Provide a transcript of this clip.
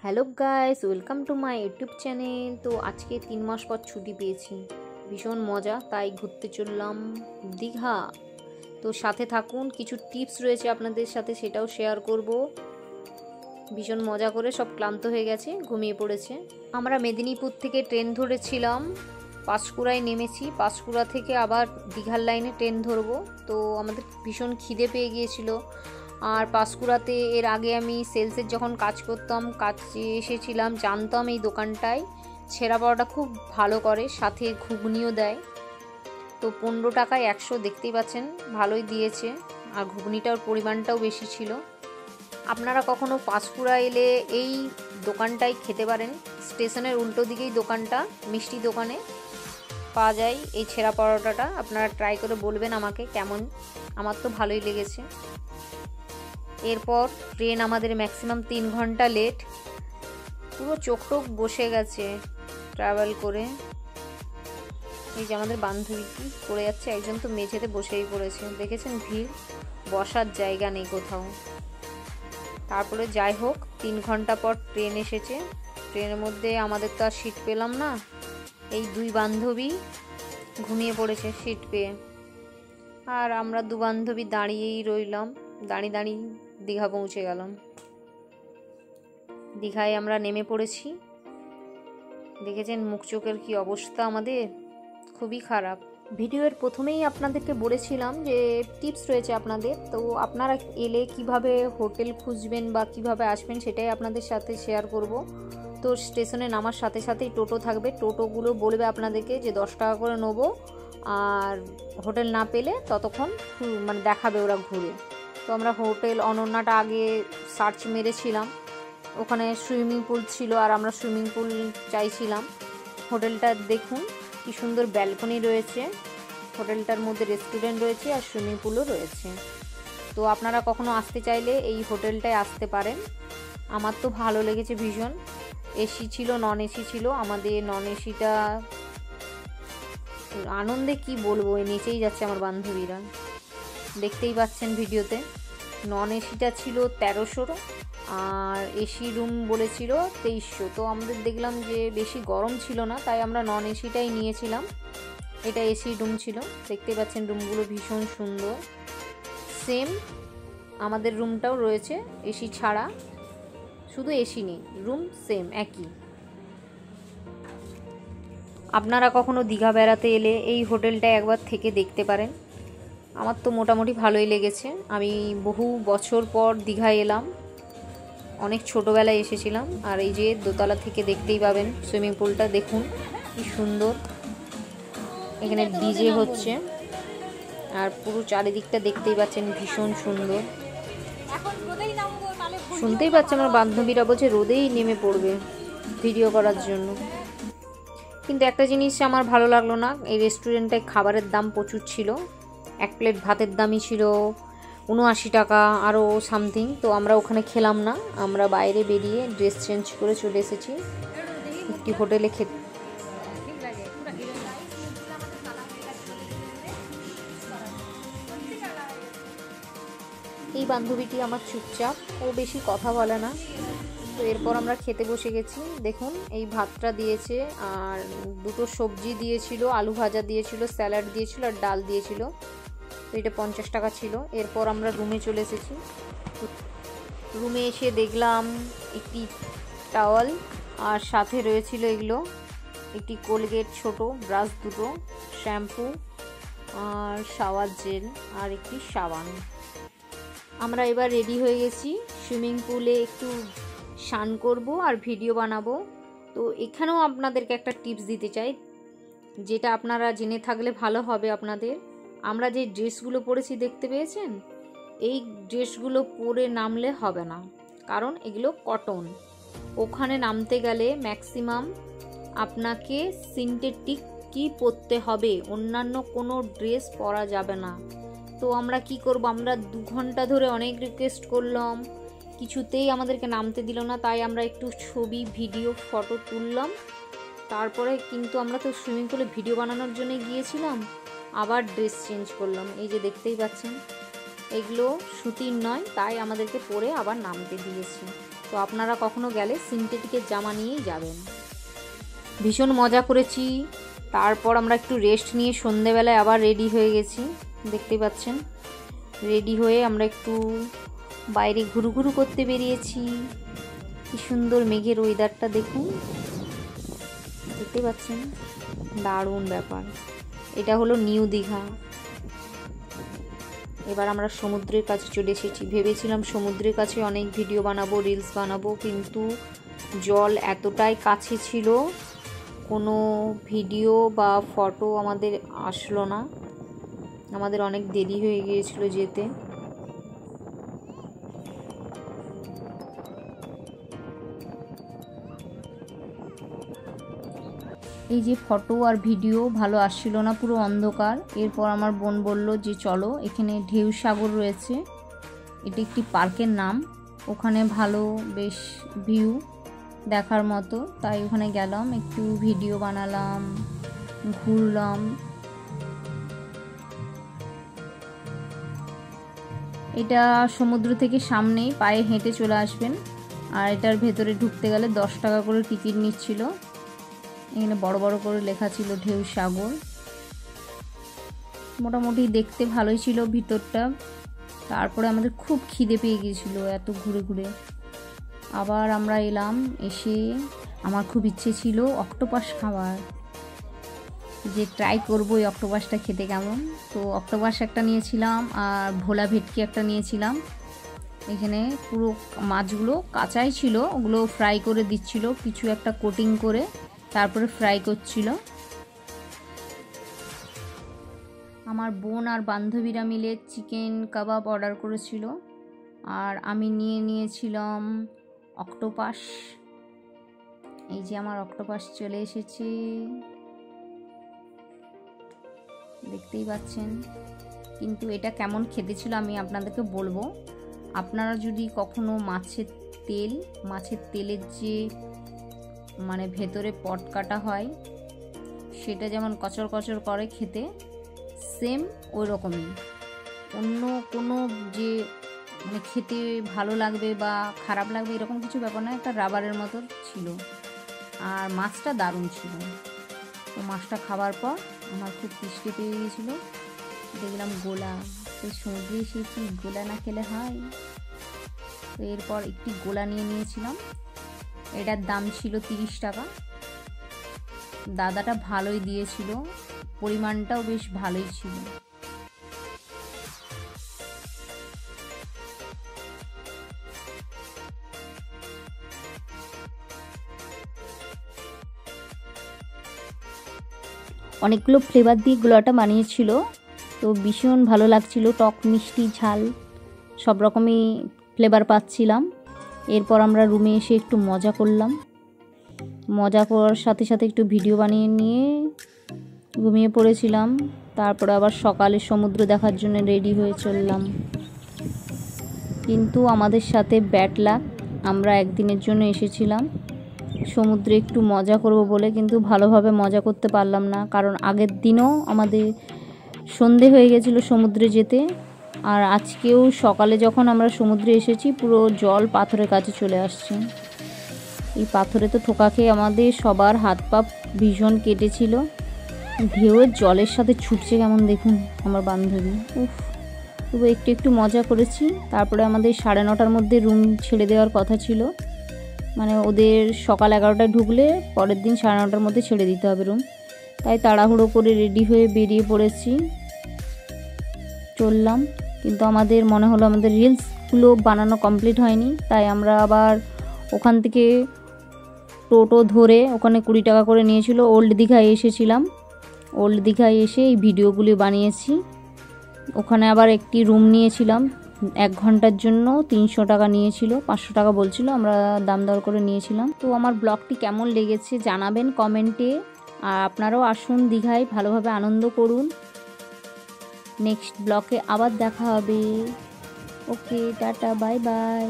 Hello guys, welcome to my YouTube channel. তো আজকে 3 মাস পর ছুটি পেয়েছি, ভীষণ মজা, তাই ঘুরতে চললাম দীঘা। তো সাথে থাকুন, কিছু টিপস রয়েছে আপনাদের সাথে, সেটাও শেয়ার করব। ভীষণ মজা করে সব ক্লান্ত হয়ে গেছে, ঘুমিয়ে পড়েছে। আমরা মেদিনীপুর থেকে ট্রেন ধরেছিলাম, পাঁশকুড়ায় নেমেছি। পাঁশকুড়া থেকে আবার দীঘার লাইনে ট্রেন ধরবো। তো আমাদের ভীষণ খিদে পেয়ে গিয়েছিল। আর পাঁশকুড়াতে এর আগে আমি সেলসের যখন কাজ করতাম, কাজে এসেছিলাম, জানতাম এই দোকানটায় ছেঁড়া পাওয়াটা খুব ভালো করে, সাথে ঘুগনিও দেয়। তো 15 টাকায় 100, দেখতেই পাচ্ছেন, ভালোই দিয়েছে। আর ঘুগনিটার পরিমাণটাও বেশি ছিল। আপনারা কখনো পাঁশকুড়া এলে এই দোকানটাই খেতে পারেন। স্টেশনের উল্টো দিকেই দোকানটা, মিষ্টি দোকানে পাওয়া যায় এই ছেঁড়া পরোটাটা। আপনারা ট্রাই করে বলবেন আমাকে কেমন। আমার তো ভালোই লেগেছে। এরপর ট্রেন আমাদের ম্যাক্সিমাম 3 ঘন্টা লেট। পুরো চোখ টোক বসে গেছে ট্রাভেল করে। এই যে আমাদের বান্ধবী কি করে যাচ্ছে, একজন তো মেঝেতে বসেই পড়েছে, দেখেছেন, ভিড়, বসার জায়গা নেই কোথাও। তারপরে যাই হোক, 3 ঘন্টা পর ট্রেন এসেছে। ট্রেনের মধ্যে আমাদের তো আর সিট পেলাম না। এই 2 বান্ধবী ঘুমিয়ে পড়েছে সিট পেয়ে, আর আমরা 2 বান্ধবী দাঁড়িয়েই রইলাম। দাঁড়িয়ে দাঁড়িয়ে দীঘা পৌঁছে গেলাম। দীঘায় আমরা নেমে পড়েছি। দেখেছেন মুখ চোখের কি অবস্থা আমাদের, খুবই খারাপ। ভিডিওর প্রথমেই আপনাদেরকে বলেছিলাম যে টিপস রয়েছে আপনাদের। তো আপনারা এলে কিভাবে হোটেল খুঁজবেন বা কিভাবে আসবেন, সেটাই আপনাদের সাথে শেয়ার করব। তো স্টেশনে নামার সাথে সাথেই টোটো থাকবে, টোটোগুলো বলবে আপনাদেরকে যে 10 টাকা করে নেবো, আর হোটেল না পেলে ততক্ষণ মানে দেখাবে ওরা ঘুরে। তো আমরা হোটেল অনন্যাটা আগে সার্চ মেরেছিলাম, ওখানে সুইমিং পুল ছিল, আর আমরা সুইমিং পুল চাইছিলাম। হোটেলটা দেখুন কি সুন্দর, ব্যালকনি রয়েছে, হোটেলটার মধ্যে রেস্টুরেন্ট রয়েছে আর সুইমিং পুলও রয়েছে। তো আপনারা কখনো আসতে চাইলে এই হোটেলটায় আসতে পারেন। আমার তো ভালো লেগেছে ভীষণ। এসি ছিল, নন এসি ছিল। আমাদের নন এসিটা আনন্দে কি বলবো, নিচেই যাচ্ছে আমার বান্ধবীরা, দেখতেই পাচ্ছেন ভিডিওতে। নন এসিটা ছিল 1300, আর এসি রুম বলেছিল 2300। তো আমাদের দেখলাম যে বেশি গরম ছিল না, তাই আমরা নন এসিটাই নিয়েছিলাম। এটা এসি রুম ছিল, দেখতেই পাচ্ছেন রুমগুলো ভীষণ সুন্দর। সেম আমাদের রুমটাও রয়েছে এসি ছাড়া, শুধু এসি নেই, রুম সেম একই। আপনারা কখনো দীঘা বেড়াতে এলে এই হোটেলটা একবার থেকে দেখতে পারেন। আমার তো মোটামুটি ভালোই লেগেছে। আমি বহু বছর পর দীঘায় এলাম, অনেক ছোটোবেলায় এসেছিলাম। আর এই যে দোতলা থেকে দেখতেই পাবেন সুইমিং পুলটা, দেখুন কি সুন্দর। এখানে ডিজে হচ্ছে, আর পুরো চারিদিকটা দেখতেই পাচ্ছেন ভীষণ সুন্দর। শুনতেই পাচ্ছে আমার বান্ধবীরা বলছে রোদেই নেমে পড়বে ভিডিও করার জন্য। কিন্তু একটা জিনিস আমার ভালো লাগলো না, এই রেস্টুরেন্টটায় খাবারের দাম প্রচুর ছিল। 1 প্লেট ভাতের দামই ছিল 79 টাকা, আরও সামথিং। তো আমরা ওখানে খেলাম না, আমরা বাইরে বেরিয়ে ড্রেস চেঞ্জ করে চলে এসেছি একটি হোটেলে খেতে। এই বান্ধবীটি আমার চুপচাপ, ও বেশি কথা বলে না। তো এরপর আমরা খেতে বসে গেছি। দেখুন এই ভাতটা দিয়েছে, আর 2টো সবজি দিয়েছিল, আলু ভাজা দিয়েছিল, স্যালাড দিয়েছিল, আর ডাল দিয়েছিল। তো এটা 50 টাকা ছিল। এরপর আমরা রুমে চলে এসেছি। রুমে এসে দেখলাম একটি টাওয়াল, আর সাথে রয়েছিল এগুলো, একটি কোলগেট, ছোট ব্রাশ, 2টো শ্যাম্পু, আর শাওয়ার জেল, আর একটি সাবান। আমরা এবার রেডি হয়ে গেছি, সুইমিং পুলে একটু স্নান করব আর ভিডিও বানাবো। তো এখানেও আপনাদেরকে একটা টিপস দিতে চাই, যেটা আপনারা জেনে থাকলে ভালো হবে আপনাদের। আমরা যে ড্রেসগুলো পরেছি দেখতে পেয়েছেন, এই ড্রেসগুলো পরে নামলে হবে না, কারণ এগুলো কটন। ওখানে নামতে গেলে ম্যাক্সিমাম আপনাকে সিনথেটিক কি পরতে হবে, অন্যান্য কোনো ড্রেস পরা যাবে না। তো আমরা কি করব, আমরা 2 ঘন্টা ধরে অনেক রিকোয়েস্ট করলাম, কিছুতেই আমাদেরকে নামতে দিল না। তাই আমরা একটু ছবি, ভিডিও, ফটো তুললাম। তারপরে কিন্তু আমরা তো সুইমিং পুলে ভিডিও বানানোর জন্য গিয়েছিলাম, আবার ড্রেস চেঞ্জ করলাম। এই যে দেখতেই পাচ্ছেন, এগুলো সুতির নয়, তাই আমাদেরকে পরে আবার নামতে দিয়েছে। তো আপনারা কখনো গেলে সিনথেটিকের জামা নিয়েই যাবেন। ভীষণ মজা করেছি। তারপর আমরা একটু রেস্ট নিয়ে সন্ধেবেলায় আবার রেডি হয়ে গেছি, দেখতেই পাচ্ছেন। রেডি হয়ে আমরা একটু বাইরে ঘুরু করতে বেরিয়েছি। কি সুন্দর মেঘের ওয়েদারটা দেখুন, দেখতে পাচ্ছেন, দারুণ ব্যাপার। এটা হলো নিউ দীঘা। এবার আমরা সমুদ্রের কাছে চলে এসেছি। ভেবেছিলাম সমুদ্রের কাছে অনেক ভিডিও বানাবো, রিলস বানাবো, কিন্তু জল এতটাই কাছে ছিল, কোনো ভিডিও বা ফটো আমাদের আসলো না। আমাদের অনেক দেরি হয়ে গিয়েছিল যেতে। এই যে ফটো আর ভিডিও ভালো আসছিল না, পুরো অন্ধকার। এরপর আমার বোন বলল যে চলো, এখানে ঢেউ সাগর রয়েছে, এটি একটি পার্কের নাম, ওখানে ভালো বেশ ভিউ দেখার মতো। তাই ওখানে গেলাম, একটু ভিডিও বানালাম, ঘুরলাম। এটা সমুদ্র থেকে সামনেই, পায়ে হেঁটে চলে আসবেন। আর এটার ভেতরে ঢুকতে গেলে 10 টাকা করে টিকিট নিচ্ছিল। এখানে বড় বড় করে লেখা ছিল ঢেউ সাগর। মোটামুটি দেখতে ভালোই ছিল ভিতরটা। তারপরে আমাদের খুব খিদে পেয়ে গিয়েছিল এত ঘুরে ঘুরে। আবার আমরা এলাম, এসে আমার খুব ইচ্ছে ছিল অক্টোপাস খাওয়ার, যে ট্রাই করবো এই অক্টোপাসটা খেতে কেমন। তো অক্টোপাস একটা নিয়েছিলাম আর ভোলা ভেটকি একটা নিয়েছিলাম। এখানে পুরো মাছগুলো কাঁচাই ছিল, ওগুলো ফ্রাই করে দিচ্ছিল, কিছু একটা কোটিং করে তারপরে ফ্রাই করছিল। আমার বোন আর বান্ধবীরা মিলে চিকেন কাবাব অর্ডার করেছিল, আর আমি নিয়েছিলাম অক্টোপাস। এই যে আমার অক্টোপাস চলে এসেছে, দেখতেই পাচ্ছেন। কিন্তু এটা কেমন খেতে ছিল আমি আপনাদেরকে বলবো। আপনারা যদি কখনো মাছের তেলের যে মানে ভেতরে পট কাটা হয়, সেটা যেমন কচর কচর করে খেতে, সেম ওই রকমই। অন্য কোনো যে মানে খেতে ভালো লাগবে বা খারাপ লাগবে এরকম কিছু ব্যাপার না, একটা রাবারের মতো ছিল। আর মাছটা দারুণ ছিল। তো মাছটা খাবার পর আমার খুব তৃষ্ণা পেয়ে গিয়েছিলো। দেখলাম গোলা, তো সমুদ্রে এসেছি, গোলা না খেলে হয়। তো এরপর একটি গোলা নিয়েছিলাম, এটার দাম ছিল 30 টাকা। দাদাটা ভালোই দিয়েছিল, পরিমাণটাও বেশ ভালোই ছিল। অনেকগুলো ফ্লেভার দিয়ে গোলাটা বানিয়েছিল, তো ভীষণ ভালো লাগছিল, টক মিষ্টি ঝাল সব রকমই ফ্লেভার পাচ্ছিলাম। এরপর আমরা রুমে এসে একটু মজা করলাম, মজা করার সাথে সাথে একটু ভিডিও বানিয়ে নিয়ে ঘুমিয়ে পড়েছিলাম। তারপরে আবার সকালে সমুদ্র দেখার জন্য রেডি হয়ে চললাম। কিন্তু আমাদের সাথে ব্যাড লাক, আমরা একদিনের জন্য এসেছিলাম সমুদ্রে একটু মজা করব বলে, কিন্তু ভালোভাবে মজা করতে পারলাম না, কারণ আগের দিনও আমাদের সন্ধে হয়ে গেছিলো সমুদ্রে যেতে। আর আজকেও সকালে যখন আমরা সমুদ্রে এসেছি, পুরো জল পাথরের কাছে চলে আসছে। এই পাথরে তো ঠোকা খেয়ে আমাদের সবার হাত পা ভীষণ কেটেছিল। ঢেউয়ের জলের সাথে ছুটছে কেমন দেখুন আমার বান্ধবী। তবু একটু মজা করেছি। তারপরে আমাদের 9:30টার মধ্যে রুম ছেড়ে দেওয়ার কথা ছিল, মানে ওদের সকাল 11টায় ঢুকলে পরের দিন 9:30টার মধ্যে ছেড়ে দিতে হবে রুম। তাই তাড়াহুড়ো করে রেডি হয়ে বেরিয়ে পড়েছি, চললাম। কিন্তু আমাদের মনে হলো আমাদের রিলসগুলো বানানো কমপ্লিট হয়নি, তাই আমরা আবার ওখান থেকে টোটো ধরে, ওখানে 20 টাকা করে নিয়েছিল, ওল্ড দীঘায় এসেছিলাম। ওল্ড দীঘায় এসে এই ভিডিওগুলি বানিয়েছি। ওখানে আবার একটি রুম নিয়েছিলাম 1 ঘন্টার জন্য, 300 টাকা নিয়েছিল, 500 টাকা বলছিল, আমরা দাম দর করে নিয়েছিলাম। তো আমার ব্লগটি কেমন লেগেছে জানাবেন কমেন্টে। আর আপনারাও আসুন দীঘায়, ভালোভাবে আনন্দ করুন। নেক্সট ব্লগে আবার দেখা হবে। ওকে, টাটা, বাই বাই।